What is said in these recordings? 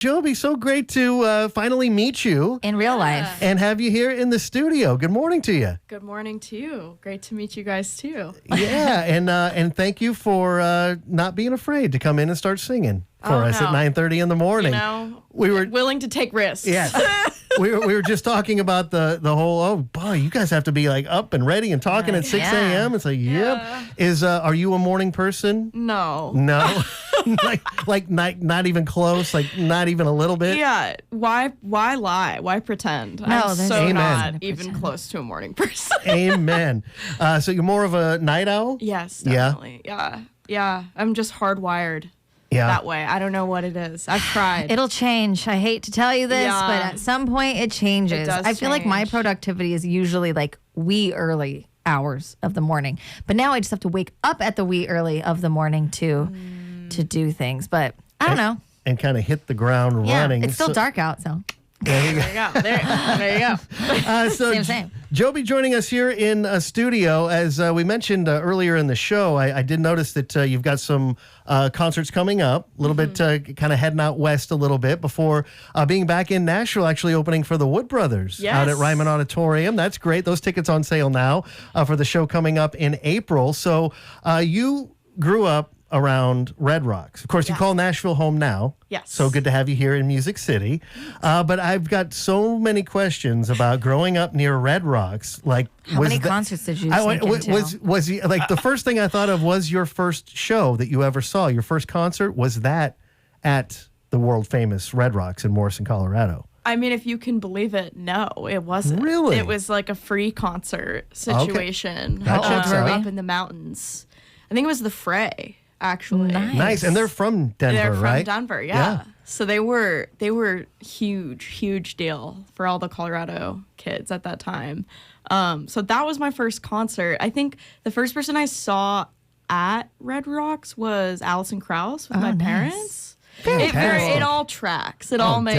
Jobi, so great to finally meet you in real life and have you here in the studio. Good morning to you. Good morning to you. Great to meet you guys too. Yeah, and thank you for not being afraid to come in and start singing for us at 9:30 in the morning. You know, we were willing to take risks. Yes. we were just talking about the whole, oh boy, you guys have to be like up and ready and talking at 6 a.m. It's like, yep. Are you a morning person? No. No. like not even close, like not even a little bit. Yeah. Why lie? Why pretend? No, I'm so Amen. not even close to a morning person. Amen. So you're more of a night owl? Yes, definitely. Yeah. I'm just hardwired. Yeah. That way. I don't know what it is. I've tried. It'll change. I hate to tell you this, but at some point it changes. It does I feel like my change. productivity is usually like wee early hours of the morning. But now I just have to wake up at the wee early of the morning to do things. But I don't know. And kind of hit the ground running. It's still dark out, so. There you go. There you go. So Same. Jobi joining us here in a studio. As we mentioned earlier in the show, I did notice that you've got some concerts coming up, a little bit kind of heading out west a little bit before being back in Nashville, actually opening for the Wood Brothers out at Ryman Auditorium. That's great. Those tickets on sale now for the show coming up in April. So you grew up around Red Rocks. Of course, you call Nashville home now. Yes. So good to have you here in Music City. But I've got so many questions about growing up near Red Rocks. Like, How many concerts did you sneak into? Was you, like the first thing I thought of was your first show that you ever saw. Your first concert was that at the world famous Red Rocks in Morrison, Colorado. I mean, if you can believe it, no, it wasn't. Really? It was like a free concert situation. That checks out. Up in the mountains. I think it was the Fray. Actually, Nice, and they're from Denver, they're from right? Denver, yeah. So they were huge deal for all the Colorado kids at that time. So that was my first concert. I think the first person I saw at Red Rocks was Alison Krauss with my parents. It all tracks. It all makes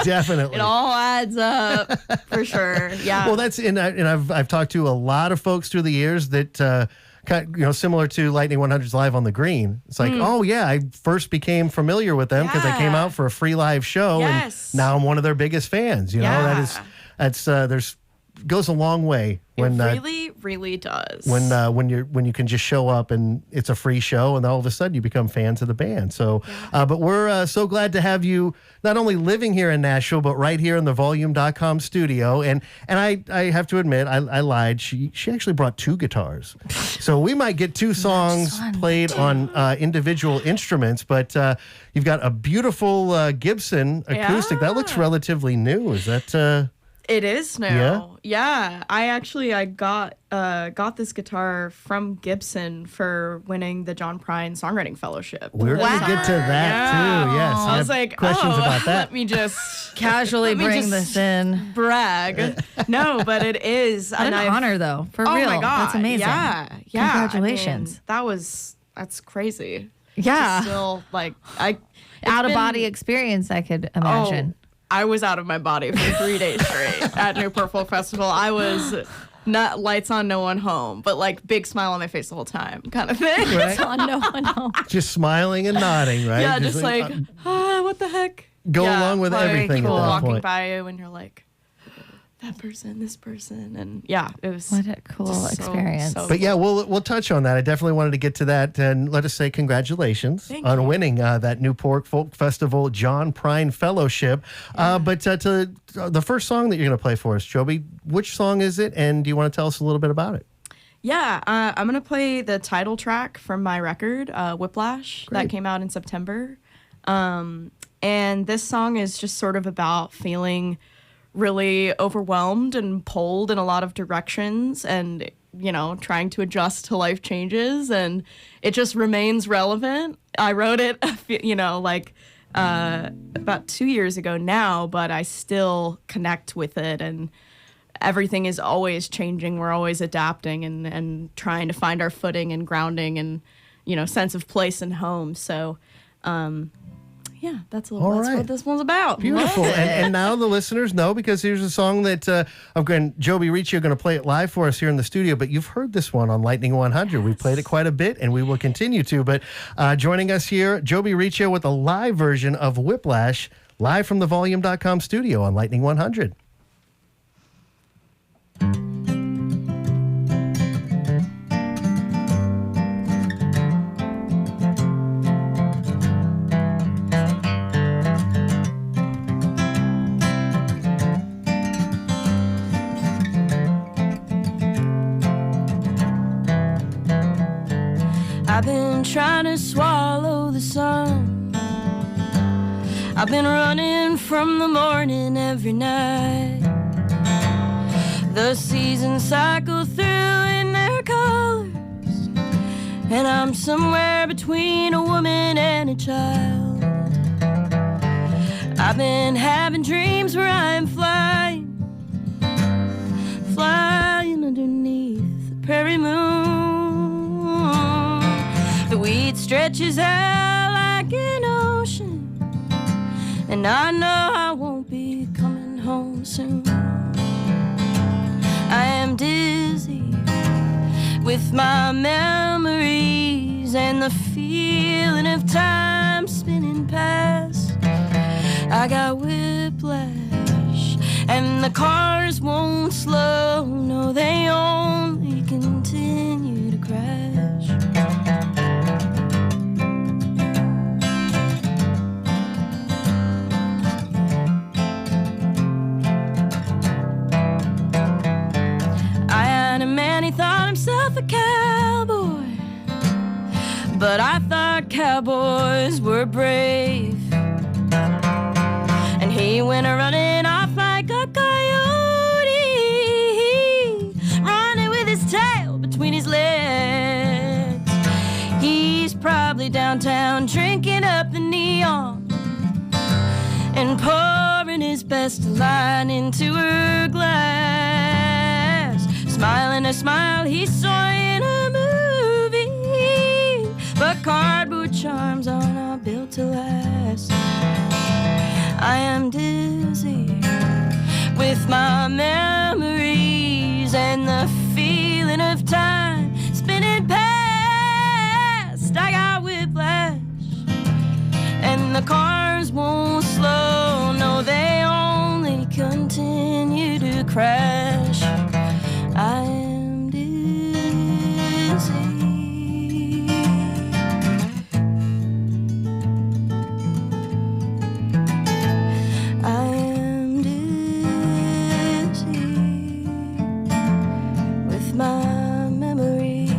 definitely. It all adds up for sure. Yeah. Well, that's and I've talked to a lot of folks through the years that. Similar to Lightning 100's Live on the Green. It's like, oh, yeah, I first became familiar with them because I came out for a free live show, and now I'm one of their biggest fans. You know, that's goes a long way. When, it really does. When you can just show up and it's a free show, and all of a sudden you become fans of the band. So, but we're so glad to have you not only living here in Nashville, but right here in the Volume.com studio. And I have to admit, I lied. She actually brought 2 guitars, so we might get 2 songs played on individual instruments. But you've got a beautiful Gibson acoustic that looks relatively new. Is that? It is now. Yeah. I got this guitar from Gibson for winning the John Prine Songwriting Fellowship. We're going to get to that too. Yes. I was like, questions about that. Let me just casually bring this in. Brag. No, but it is What an honor, though. For real. Oh my God. That's amazing. Yeah. Congratulations. I mean, that's crazy. Yeah. Still Out of body experience, I could imagine. I was out of my body for 3 days straight at Newport Folk Festival. I was not lights on, no one home, but like big smile on my face the whole time kind of thing. Right? Lights on, no one home. Just smiling and nodding, right? Yeah, just like what the heck? Go along with everything People at that walking point. by you and you're like, that person, this person, and it was What a cool experience. But yeah, we'll touch on that. I definitely wanted to get to that, and let us say congratulations on winning that Newport Folk Festival John Prine Fellowship. But to the first song that you're going to play for us, Jobi, which song is it, and do you want to tell us a little bit about it? Yeah, I'm going to play the title track from my record, Whiplash, that came out in September. And this song is just sort of about feeling really overwhelmed and pulled in a lot of directions and, trying to adjust to life changes. And it just remains relevant. I wrote it, about 2 years ago now, but I still connect with it. And everything is always changing. We're always adapting and trying to find our footing and grounding and, sense of place and home. So, yeah, that's All that's right. what this one's about. Beautiful. And now the listeners know, because here's a song that Jobi Riccio going to play it live for us here in the studio, but you've heard this one on Lightning 100. We've played it quite a bit, and we will continue to. But joining us here, Jobi Riccio with a live version of Whiplash, live from the Volume.com studio on Lightning 100. I've been trying to swallow the sun. I've been running from the morning every night. The seasons cycle through in their colors, and I'm somewhere between a woman and a child. I've been having dreams where I'm flying underneath the prairie moon. The wheat stretches out like an ocean, and I know I won't be coming home soon. I am dizzy with my memories and the feeling of time spinning past. I got whiplash and the cars won't slow, no, they only continue to crash. He thought himself a cowboy, but I thought cowboys were brave. And he went running off like a coyote, running with his tail between his legs. He's probably downtown drinking up the neon and pouring his best line into her glass. Smiling a smile he saw in a movie, but cardboard charms are not built to last. I am dizzy with my memories and the feeling of time spinning past. I got whiplash and the cars won't slow, no, they only continue to crash. I am dizzy. I am dizzy with my memories.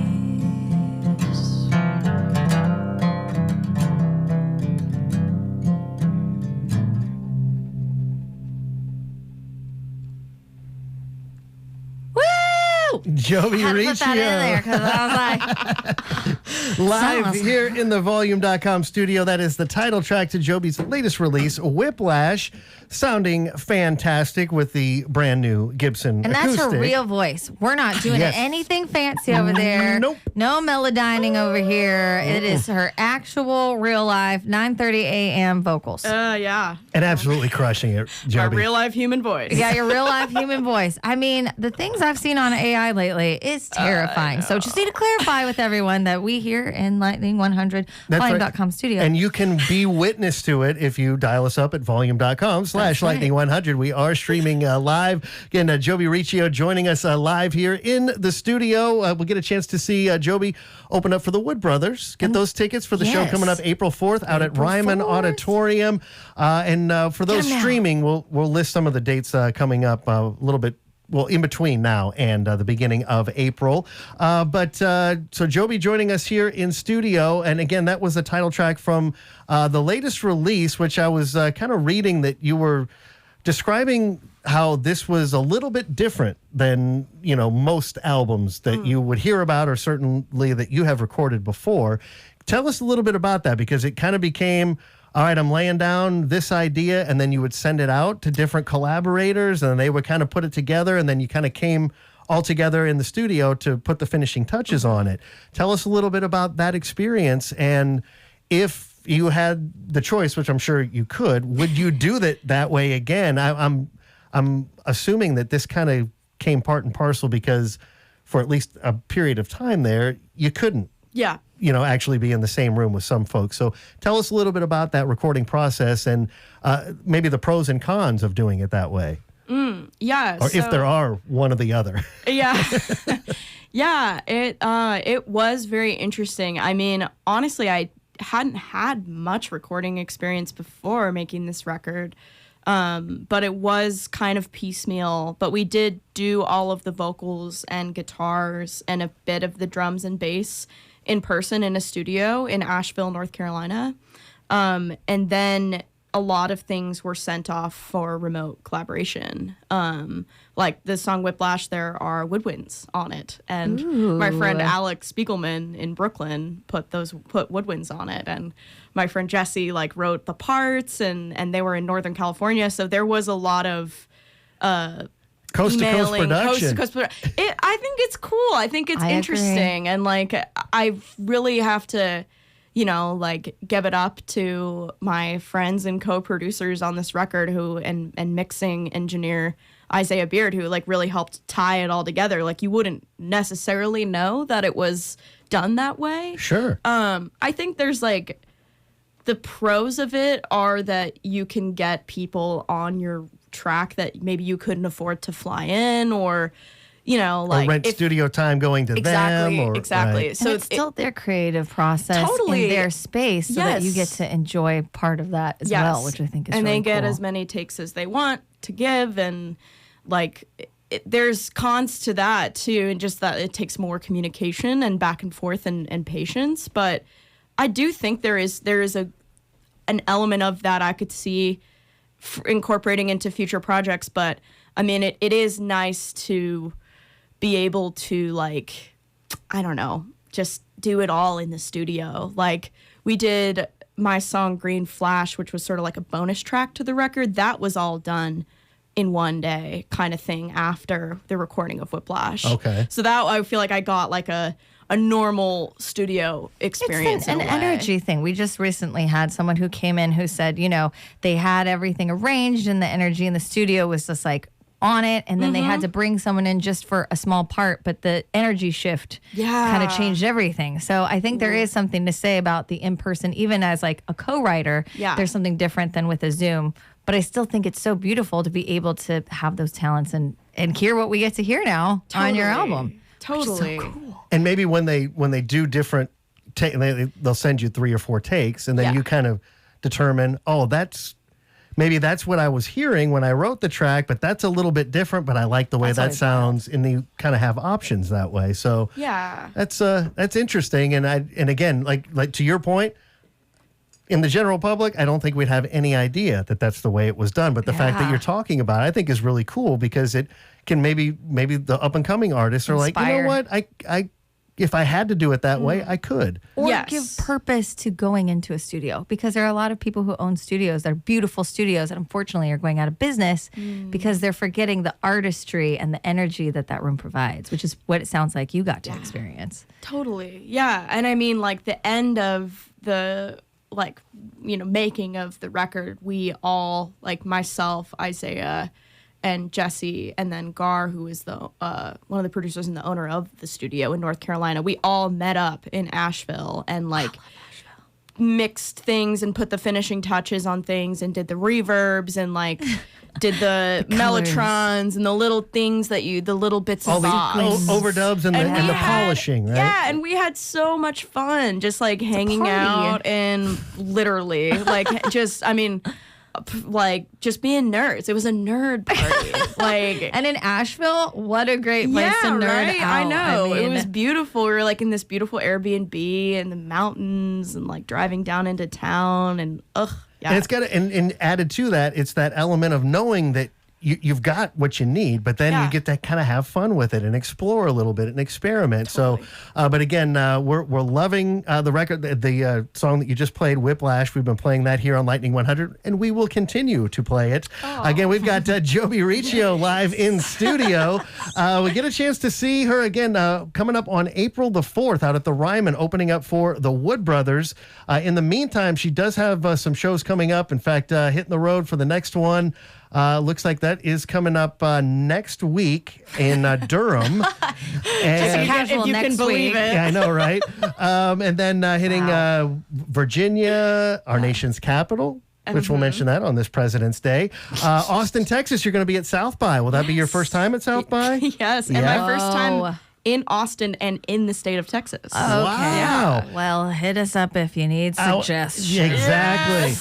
Jobi Had to Riccio. put that in there because I was like, Live Sounds- here in the Volume.com studio. That is the title track to Jobi's latest release, Whiplash, sounding fantastic with the brand new Gibson and that's acoustic. her real voice. We're not doing Yes. anything fancy over there. Nope. No melodyning over here. It is her actual real life 9:30 a.m. vocals. Yeah. And absolutely crushing it, My Jobi. real life human voice. Yeah, your real life human voice. I mean, the things I've seen on AI lately is terrifying. So just need to clarify with everyone that we here in Lightning 100 That's right. Volume.com studio. And you can be witness to it if you dial us up at volume.com/lightning100. We are streaming live. Again, Jobi Riccio joining us live here in the studio. We'll get a chance to see Jobi open up for the Wood Brothers. Get those tickets for the show Yes. coming up April 4th out at April Ryman 4th. Auditorium. And for those Get 'em now. streaming, we'll list some of the dates coming up a little bit. Well, in between now and the beginning of April. So Jobi joining us here in studio. And again, that was the title track from the latest release, which I was kind of reading that you were describing how this was a little bit different than, most albums that you would hear about or certainly that you have recorded before. Tell us a little bit about that, because it kind of became, all right, I'm laying down this idea, and then you would send it out to different collaborators, and they would kind of put it together, and then you kind of came all together in the studio to put the finishing touches on it. Tell us a little bit about that experience, and if you had the choice, which I'm sure you could, would you do that way again? I'm assuming that this kind of came part and parcel because for at least a period of time there, you couldn't, Yeah. actually be in the same room with some folks. So tell us a little bit about that recording process and maybe the pros and cons of doing it that way. Yeah. Or if there are one or the other. Yeah. Yeah. It was very interesting. I mean, honestly, I hadn't had much recording experience before making this record. But it was kind of piecemeal. But we did do all of the vocals and guitars and a bit of the drums and bass in person in a studio in Asheville, North Carolina. And then a lot of things were sent off for remote collaboration. Like the song Whiplash, there are woodwinds on it. And my friend Alex Spiegelman in Brooklyn put woodwinds on it. And my friend Jesse wrote the parts and they were in Northern California. So there was a lot of coast to coast production. I think it's cool. I think it's interesting. And I really have to give it up to my friends and co-producers on this record and mixing engineer Isaiah Beard, who really helped tie it all together. You wouldn't necessarily know that it was done that way. Sure. I think there's the pros of it are that you can get people on your track that maybe you couldn't afford to fly in or or rent studio time going to them. Exactly. Right. So it's still their creative process Totally. in their space so that you get to enjoy part of that as well, which I think is and really they get cool. as many takes as they want to give. And there's cons to that too. And just that it takes more communication and back and forth and patience. But I do think there is an element of that I could see incorporating into future projects. But I mean, it is nice to be able to I don't know, just do it all in the studio. We did my song Green Flash, which was sort of a bonus track to the record. That was all done in one day kind of thing after the recording of Whiplash. Okay. So that I feel I got a normal studio experience. It's an energy thing. We just recently had someone who came in who said, they had everything arranged and the energy in the studio was just on it, and then they had to bring someone in just for a small part, but the energy shift kind of changed everything. So I think there is something to say about the in-person, even as a co-writer, there's something different than with a Zoom. But I still think it's so beautiful to be able to have those talents and hear what we get to hear now on your album. Totally. Which is so cool. And maybe when they do different, they'll send you 3 or 4 takes, and then you kind of determine, maybe that's what I was hearing when I wrote the track, but that's a little bit different, but I like the way that sounds, and you kind of have options that way. So that's interesting. And again, like to your point, in the general public, I don't think we'd have any idea that that's the way it was done. But the fact that you're talking about it, I think is really cool because it can maybe the up and coming artists are Inspire. you know what, I if I had to do it that way, I could. Or give purpose to going into a studio, because there are a lot of people who own studios that are beautiful studios that unfortunately are going out of business because they're forgetting the artistry and the energy that room provides, which is what it sounds like you got to experience. Totally. Yeah. And I mean, the end of the making of the record, we all, myself, Isaiah, and Jesse, and then Gar, who is the one of the producers and the owner of the studio in North Carolina, we all met up in Asheville and mixed things and put the finishing touches on things and did the reverbs and did the mellotrons and the little things the little bits all of the sauce. overdubs and the polishing, right? Yeah, and we had so much fun just hanging out and literally just being nerds. It was a nerd party. And in Asheville, what a great place to nerd out. I know. It was beautiful. We were in this beautiful Airbnb in the mountains and driving down into town and And it's got and added to that, it's that element of knowing that you've got what you need, but then you get to kind of have fun with it and explore a little bit and experiment. Totally. So, but again, we're loving the record, the song that you just played, Whiplash. We've been playing that here on Lightning 100, and we will continue to play it. Again, we've got Jobi Riccio live in studio. We get a chance to see her again coming up on April the 4th out at the Ryman, opening up for the Wood Brothers. In the meantime, she does have some shows coming up. In fact, hitting the road for the next one. Looks like that is coming up next week in Durham. And Casual if you next can believe week. it. yeah, I know, right? And then hitting Virginia, our nation's capital, which we'll mention that on this President's Day. Austin, Texas, you're going to be at South by. Will that be your first time at South by? Yes, and my first time in Austin and in the state of Texas. Okay. Wow. Well, hit us up if you need suggestions. Exactly.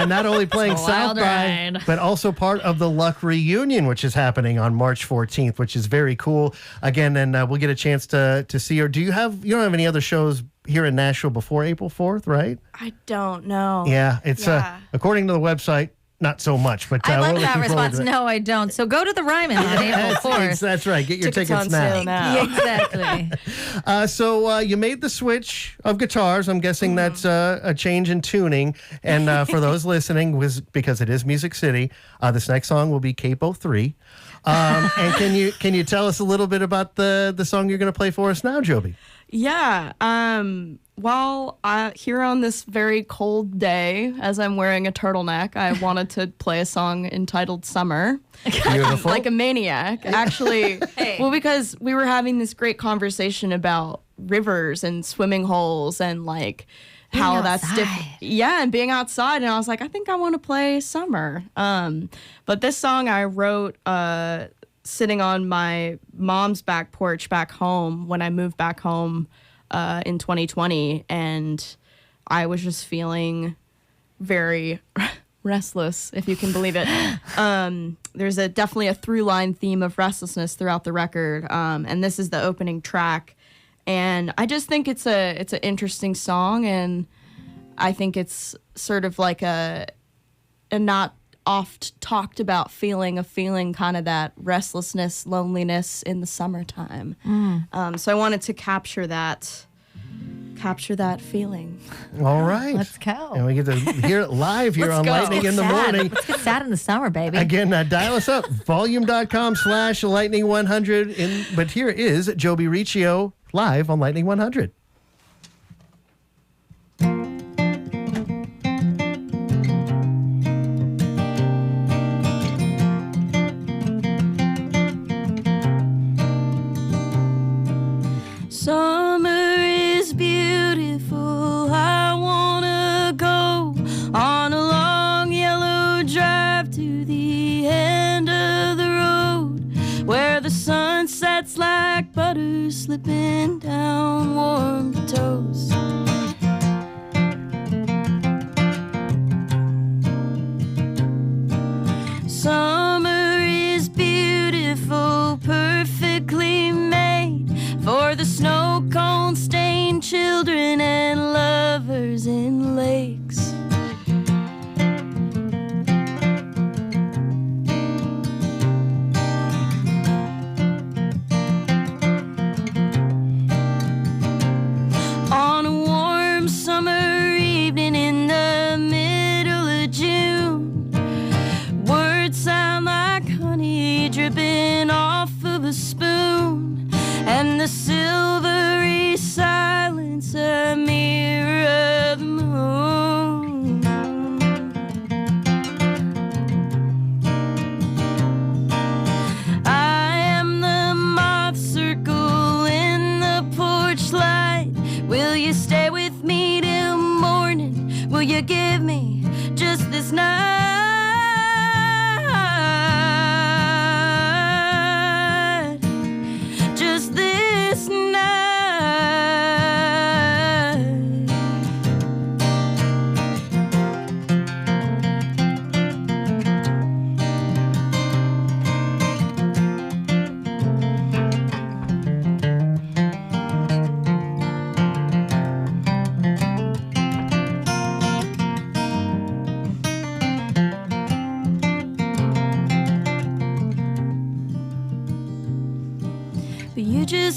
Not only playing It's a South wild by, ride. but also part of the Luck Reunion, which is happening on March 14th, which is very cool. Again, and we'll get a chance to see her. You don't have any other shows here in Nashville before April 4th, right? I don't know. Yeah, it's according to the website, not so much. But I like we're that looking forward response. to that. No, I don't. So go to the Ryman on April 4th. That's right. Get your Tickets tickets on now. sale now. Yeah, exactly. So you made the switch of guitars. I'm guessing that's a change in tuning. And for those listening, because it is Music City, this next song will be Capo 3. And can you tell us a little bit about the song you're going to play for us now, Jobi? Yeah. Well, here on this very cold day, as I'm wearing a turtleneck, I wanted to play a song entitled Summer. Beautiful. Like a maniac, actually. Well, because we were having this great conversation about rivers and swimming holes and like how that's different. Yeah, and being outside. And I was like, I think I want to play Summer. But this song I wrote sitting on my mom's back porch back home when I moved back home in 2020. And I was just feeling very restless, if you can believe it. There's definitely a through line theme of restlessness throughout the record. And this is the opening track. And I just think it's an interesting song, and I think it's sort of like a not oft talked about feeling kind of that restlessness, loneliness in the summertime. So I wanted to capture that feeling. All right. Let's go. And we get to hear it live here on Lightning in the Morning. Let's get sad in the summer, baby. Again, dial us up, volume.com/lightning100. But here is Jobi Riccio live on Lightning 100. Summer is beautiful. I wanna go on a long yellow drive to the end of the road where the sun sets like butter slipping down warm toast. Summer is beautiful, perfectly made for the snow cone stained children and lovers in lakes.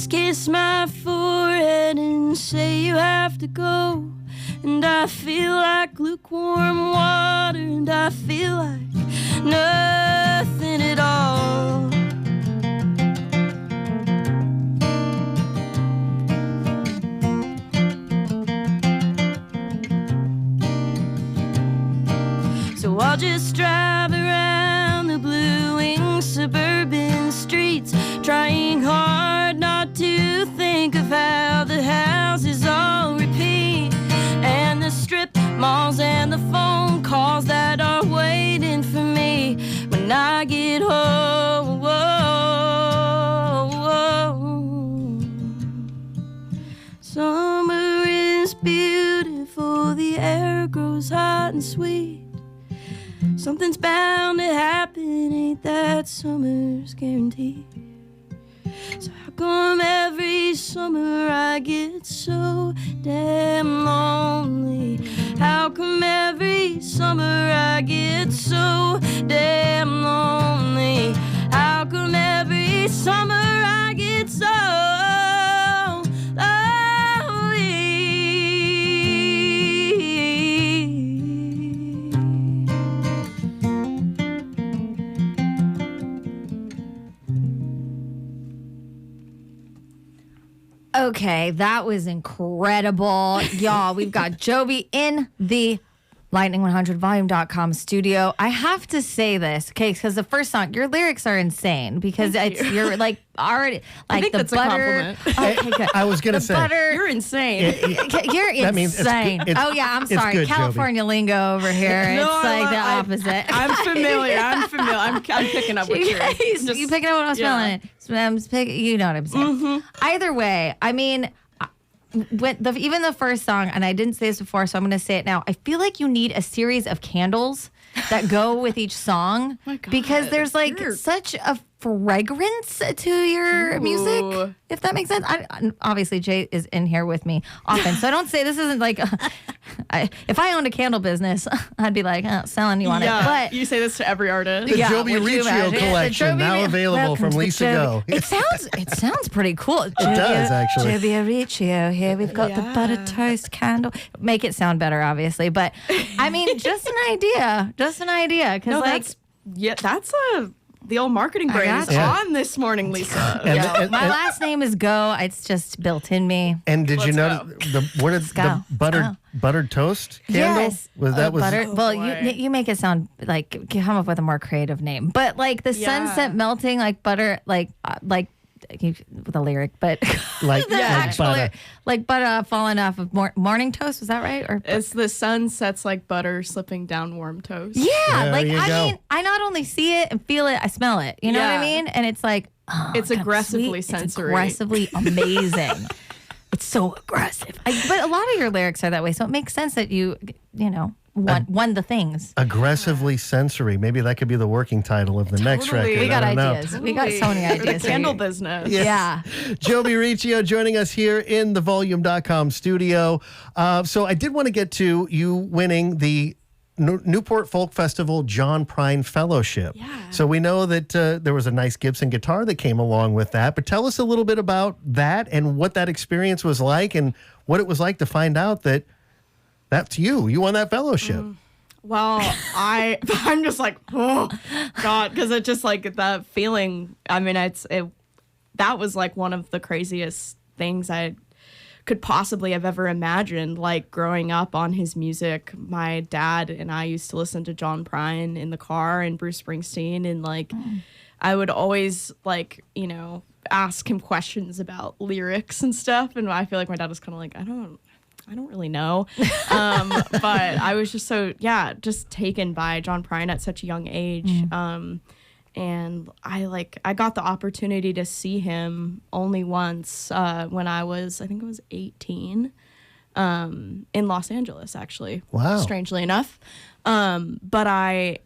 just kiss my forehead and say you have to go. And I feel like lukewarm water, and I feel like nothing at all. So I'll just drive around the blue-winged suburban streets, trying hard not to think of how the houses all repeat, and the strip malls and the phone calls that are waiting for me when I get home. Summer is beautiful, the air grows hot and sweet. Something's bound to happen, ain't that summer's guaranteed? So how come every summer I get so damn lonely? How come every summer I get so damn lonely? How come every summer I get so lonely? Okay, that was incredible. Y'all, we've got Jobi in the lightning100volume.com studio. I have to say this, okay, because the first song, your lyrics are insane because you're like already like I think the that's butter. a compliment. Okay, good. I was going to say. Butter. You're insane. You're That means insane. it's Oh yeah, I'm it's sorry. good, California lingo over here. It's like the opposite. I'm familiar. I'm picking up what you're just, You picking up what I was yeah. smelling? You know what I'm saying. Mm-hmm. Either way, I mean, even the first song, and I didn't say this before, so I'm going to say it now. I feel like you need a series of candles that go with each song My God, because there's like you're- such a fragrance to your music, Ooh. if that makes sense. Obviously, Jay is in here with me often, so I don't say this isn't like if I owned a candle business, I'd be like selling you on it. But you say this to every artist. The yeah, Jobi would you Riccio imagine? The collection, Jobi now available Welcome from to the Lisa Jobi- Go. It sounds pretty cool. It does, actually. Jobi Riccio. Here we've got the butter toast candle. Make it sound better, obviously, but I mean, just an idea. Because No, like that's the old marketing brain is gotcha. on this morning, Lisa. And, my last name is Go. It's just built in me. and did you Let's know the go. buttered toast candle? Yes. Was butter. Well, boy. you make it sound like come up with a more creative name, but like the sunset melting like butter, like with a lyric, but like the like actual butter. like butter falling off of morning toast. Was that right? Or It's the sun sets like butter slipping down warm toast. yeah, There like you I go. mean, I not only see it and feel it, I smell it. You know what I Yeah. mean? And it's like It's kind of aggressively sweet. sensory. It's aggressively amazing. It's so aggressive. But a lot of your lyrics are that way, so it makes sense that you won the things. Aggressively sensory. Maybe that could be the working title of the next Totally. record. We We got I don't know. ideas. We got so many For ideas. the here. candle business. Yeah. Jobi Riccio joining us here in the volume.com studio. So I did want to get to you winning the Newport Folk Festival John Prine Fellowship. Yeah. So we know that there was a nice Gibson guitar that came along with that, but tell us a little bit about that and what that experience was like and what it was like to find out that that's you. You won that fellowship. Well, I'm just like, oh God, because it just like that feeling. I mean, that was like one of the craziest things I could possibly have ever imagined. Like growing up on his music, my dad and I used to listen to John Prine in the car and Bruce Springsteen, and like I would always like ask him questions about lyrics and stuff, and I feel like my dad was kind of like, I don't really know. But I was just just taken by John Prine at such a young age. And I got the opportunity to see him only once when I think it was 18 in Los Angeles, actually. Wow. Strangely enough. But I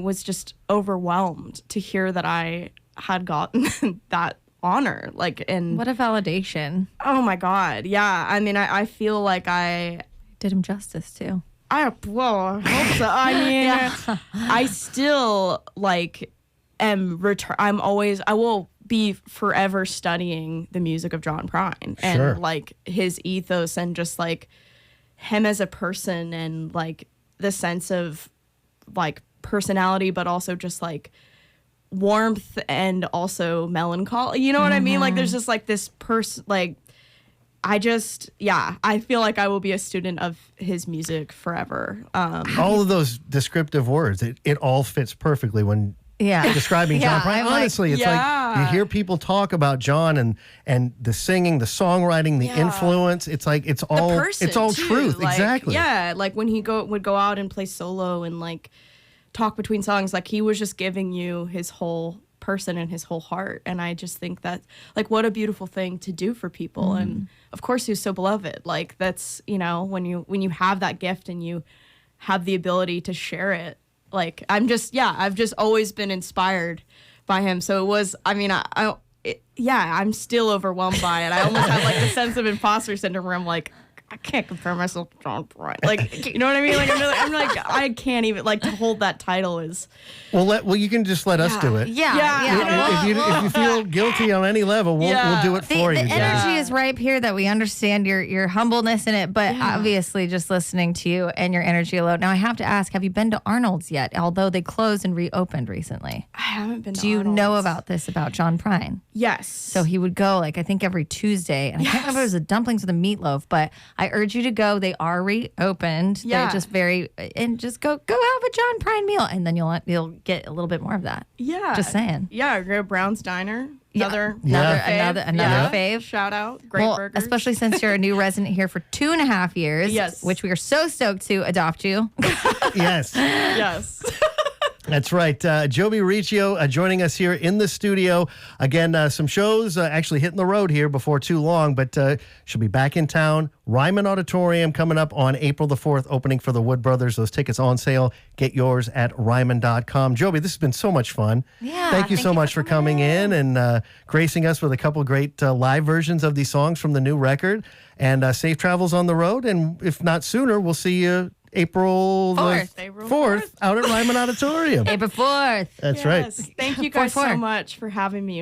was just overwhelmed to hear that I had gotten that honor, and What a validation. oh my God, yeah. I mean, I feel like I Did him justice too. hope so. I mean, I still I will be forever studying the music of John Prine and Sure. like his ethos and just like him as a person and like the sense of like personality, but also just like warmth and also melancholy. You know what I mean? Like there's just like this person, like I feel like I will be a student of his music forever. All of those descriptive words, it all fits perfectly when describing John Yeah, Prine. I'm like, Honestly, it's like you hear people talk about John and the singing, the songwriting, the influence. It's like it's all too. truth. Like, exactly. Yeah, like when he would go out and play solo and like talk between songs, like he was just giving you his whole person and his whole heart. And I just think that like what a beautiful thing to do for people. And of course he was so beloved. Like that's, you know, when you have that gift and you have the ability to share it. Like I've just always been inspired by him. So it was, I mean, I'm still overwhelmed by it. I almost have like the sense of imposter syndrome where I'm like, I can't compare myself to John Prine. Like, you know what I mean? Like, I'm like, I can't even, like, to hold that title is... Well, you can just let us do it. Yeah. If you feel guilty on any level, we'll do it for the you. energy is right here that we understand your humbleness in it, but obviously just listening to you and your energy alone. Now, I have to ask, have you been to Arnold's yet? Although they closed and reopened recently. I haven't been to Do you Arnold's. know about John Prine? Yes. So he would go, like, I think every Tuesday. And I can't remember if it was the dumplings or the meatloaf, but I urge you to go. They are reopened. Yeah. They're just just go have a John Prine meal, and then you'll get a little bit more of that. Yeah. Just saying. Yeah, go to Brown's Diner. Another fave. Shout out. Great burgers. Especially since you're a new resident here for 2.5 years. Yes. Which we are so stoked to adopt you. Yes. Yes. That's right. Jobi Riccio joining us here in the studio. Again, some shows actually hitting the road here before too long, but she'll be back in town. Ryman Auditorium coming up on April the 4th, opening for the Wood Brothers. Those tickets on sale. Get yours at ryman.com. Jobi, this has been so much fun. Yeah. Thank you so much for coming in and gracing us with a couple great live versions of these songs from the new record. And safe travels on the road. And if not sooner, we'll see you April 4th out at Ryman Auditorium. April 4th. That's right. Thank you guys so 4-4. much for having me.